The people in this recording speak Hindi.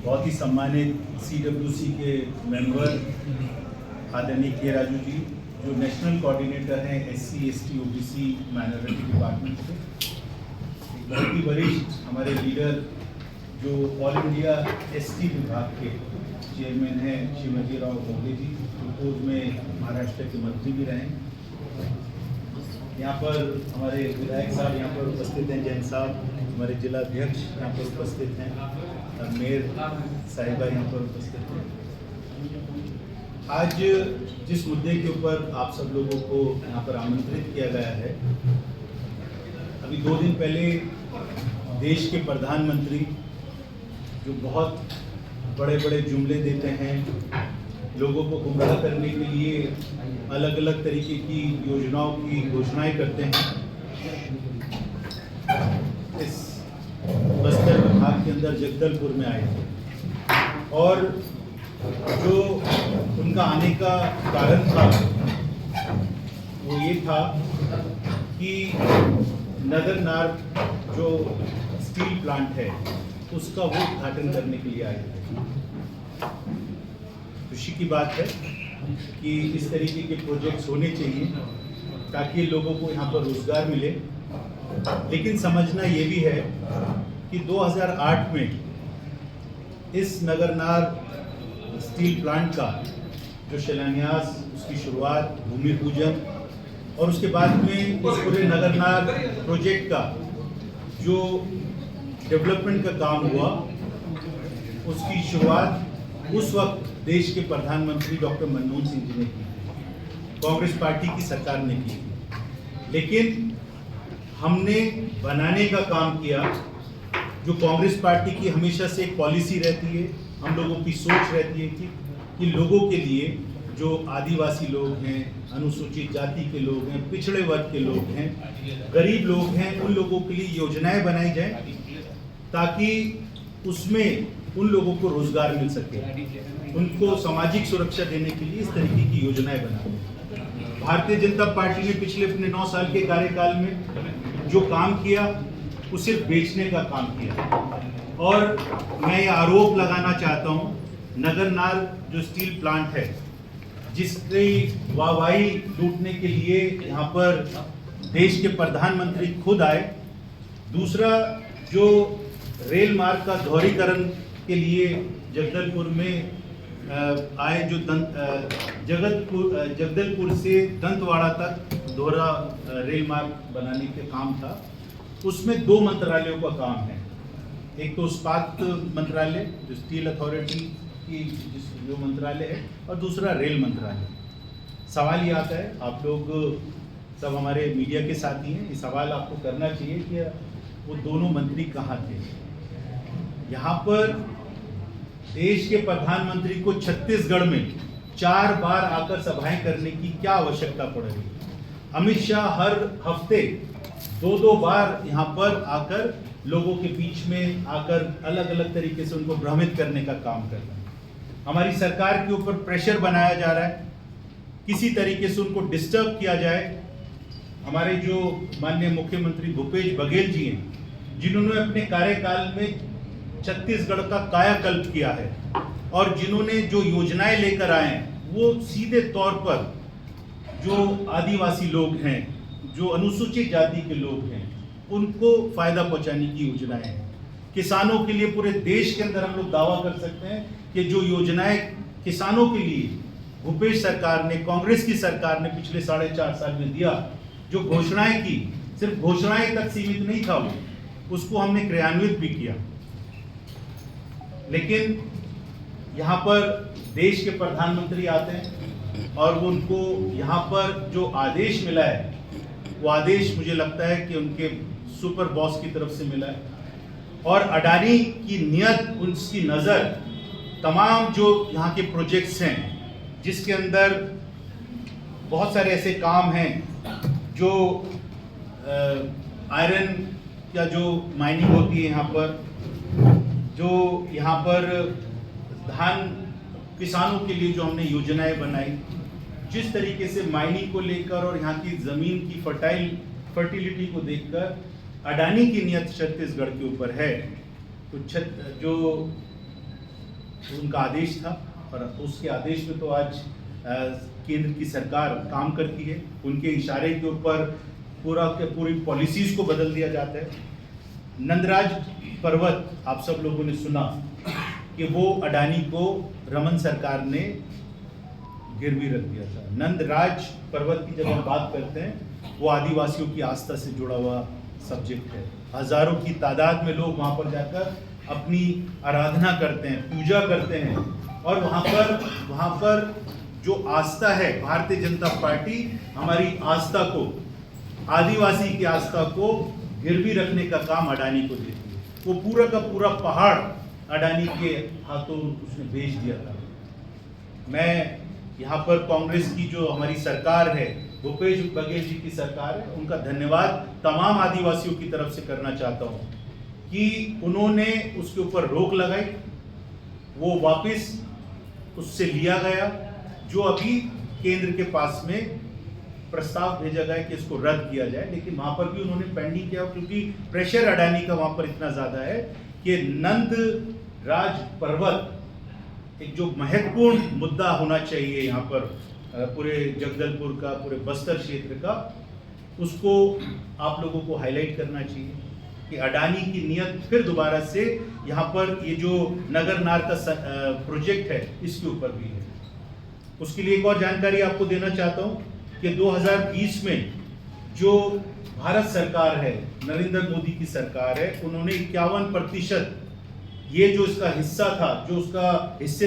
बहुत ही सम्मानित CWC के मेंबर आदरणीय के राजू जी, जो नेशनल कोऑर्डिनेटर हैं SC ST OBC minority department से, एक बहुत ही वरिष्ठ हमारे लीडर जो ऑल इंडिया ST विभाग के चेयरमैन हैं शिवाजी राव भोगे जी, जो पूर्व में महाराष्ट्र के मंत्री भी रहे। यहाँ पर हमारे विधायक साहब यहाँ पर उपस्थित हैं, जैन साहब हमारे जिला अध्यक्ष यहाँ पर उपस्थित हैं, मेयर साहिबा यहाँ पर उपस्थित हैं। आज जिस मुद्दे के ऊपर आप सब लोगों को यहाँ पर आमंत्रित किया गया है, अभी 2 दिन पहले देश के प्रधानमंत्री जो बहुत बड़े बड़े जुमले देते हैं, लोगों को गुमराह करने के लिए अलग अलग तरीके की योजनाओं की घोषणाएं करते हैं, इस बस्तर विभाग के अंदर जगदलपुर में आए थे। और जो उनका आने का कारण था वो ये था कि नगर नार जो स्टील प्लांट है उसका वो उद्घाटन करने के लिए आए थे। खुशी की बात है कि इस तरीके के प्रोजेक्ट्स होने चाहिए ताकि लोगों को यहाँ पर रोजगार मिले। लेकिन समझना ये भी है कि 2008 में इस नगरनार स्टील प्लांट का जो शिलान्यास, उसकी शुरुआत, भूमि पूजन और उसके बाद में इस पूरे नगरनार प्रोजेक्ट का जो डेवलपमेंट का काम हुआ, उसकी शुरुआत उस वक्त देश के प्रधानमंत्री डॉक्टर मनमोहन सिंह जी ने की, कांग्रेस पार्टी की सरकार ने की। लेकिन हमने बनाने का काम किया, जो कांग्रेस पार्टी की हमेशा से एक पॉलिसी रहती है, हम लोगों की सोच रहती है कि लोगों के लिए, जो आदिवासी लोग हैं, अनुसूचित जाति के लोग हैं, पिछड़े वर्ग के लोग हैं, गरीब लोग हैं, उन लोगों के लिए योजनाएं बनाई जाए ताकि उसमें उन लोगों को रोजगार मिल सके, उनको सामाजिक सुरक्षा देने के लिए इस तरीके की योजनाएं बनाई। भारतीय जनता पार्टी ने पिछले अपने 9 साल के कार्यकाल में जो काम किया वो सिर्फ बेचने का काम किया। और मैं ये आरोप लगाना चाहता हूँ, नगरनार जो स्टील प्लांट है जिसकी वाहवाही लूटने के लिए यहाँ पर देश के प्रधानमंत्री खुद आए, दूसरा जो रेल मार्ग का दोहरीकरण के लिए जगदलपुर में आए, जो जगदलपुर से दंतवाड़ा तक दोहरा रेल मार्ग बनाने के काम था, उसमें 2 मंत्रालयों का काम है। एक तो इस्पात मंत्रालय जो स्टील अथॉरिटी की जो मंत्रालय है, और दूसरा रेल मंत्रालय। सवाल ये आता है, आप लोग सब हमारे मीडिया के साथी हैं, ये सवाल आपको करना चाहिए कि वो दोनों मंत्री कहाँ थे। यहाँ पर देश के प्रधानमंत्री को छत्तीसगढ़ में 4 बार आकर सभाएं करने की क्या आवश्यकता पड़ रही है। अमित शाह हर हफ्ते 2-2 बार यहाँ पर आकर लोगों के बीच में आकर अलग अलग तरीके से उनको भ्रमित करने का काम कर रहे हैं। हमारी सरकार के ऊपर प्रेशर बनाया जा रहा है, किसी तरीके से उनको डिस्टर्ब किया जाए। हमारे जो माननीय मुख्यमंत्री भूपेश बघेल जी हैं, जिन्होंने अपने कार्यकाल में छत्तीसगढ़ का कायाकल्प किया है और जिन्होंने जो योजनाएं लेकर आए हैं वो सीधे तौर पर जो आदिवासी लोग हैं, जो अनुसूचित जाति के लोग हैं, उनको फायदा पहुंचाने की योजनाएं हैं। किसानों के लिए पूरे देश के अंदर हम लोग दावा कर सकते हैं कि जो योजनाएं किसानों के लिए भूपेश सरकार ने, कांग्रेस की सरकार ने पिछले 4.5 साल में दिया, जो घोषणाएं की, सिर्फ घोषणाएं तक सीमित नहीं था वो, उसको हमने क्रियान्वित भी किया। लेकिन यहाँ पर देश के प्रधानमंत्री आते हैं और वो उनको यहाँ पर जो आदेश मिला है, वो आदेश मुझे लगता है कि उनके सुपर बॉस की तरफ से मिला है। और अडानी की नियत, उसकी नज़र तमाम जो यहाँ के प्रोजेक्ट्स हैं, जिसके अंदर बहुत सारे ऐसे काम हैं जो आयरन या जो माइनिंग होती है यहाँ पर, जो यहाँ पर धान किसानों के लिए जो हमने योजनाएं बनाई, जिस तरीके से माइनिंग को लेकर और यहाँ की ज़मीन की फर्टिलिटी को देखकर अडानी की नियत छत्तीसगढ़ के ऊपर है, तो जो उनका आदेश था और उसके आदेश में तो आज केंद्र की सरकार काम करती है। उनके इशारे के ऊपर पूरी पॉलिसीज को बदल दिया जाता है। नंदराज पर्वत आप सब लोगों ने सुना कि वो अडानी को रमन सरकार ने गिरवी रख दिया था। नंदराज पर्वत की जब हम बात करते हैं, वो आदिवासियों की आस्था से जुड़ा हुआ सब्जेक्ट है। हजारों की तादाद में लोग वहाँ पर जाकर अपनी आराधना करते हैं, पूजा करते हैं और वहाँ पर जो आस्था है, भारतीय जनता पार्टी हमारी आस्था को, आदिवासी की आस्था को गिरवी रखने का काम अडानी को देती है। वो पूरा का पूरा पहाड़ अडानी के हाथों उसने बेच दिया था। मैं यहाँ पर कांग्रेस की जो हमारी सरकार है, भूपेश बघेल जी की सरकार है, उनका धन्यवाद तमाम आदिवासियों की तरफ से करना चाहता हूँ कि उन्होंने उसके ऊपर रोक लगाई, वो वापस उससे लिया गया। जो अभी केंद्र के पास में प्रस्ताव भेजा गया कि इसको रद्द किया जाए, लेकिन वहां पर भी उन्होंने पेंडिंग किया क्योंकि प्रेशर अडानी का वहां पर इतना ज्यादा है कि नंदराज पर्वत एक जो महत्वपूर्ण मुद्दा होना चाहिए यहाँ पर पूरे जगदलपुर का, पूरे बस्तर क्षेत्र का, उसको आप लोगों को हाईलाइट करना चाहिए कि अडानी की नियत फिर दोबारा से यहाँ पर ये जो नगर नार का प्रोजेक्ट है इसके ऊपर भी है। उसके लिए एक और जानकारी आपको देना चाहता हूँ कि 2020 में जो भारत सरकार है, नरेंद्र मोदी की सरकार है, उन्होंने 51% ये जो इसका हिस्सा था, जो उसका हिस्से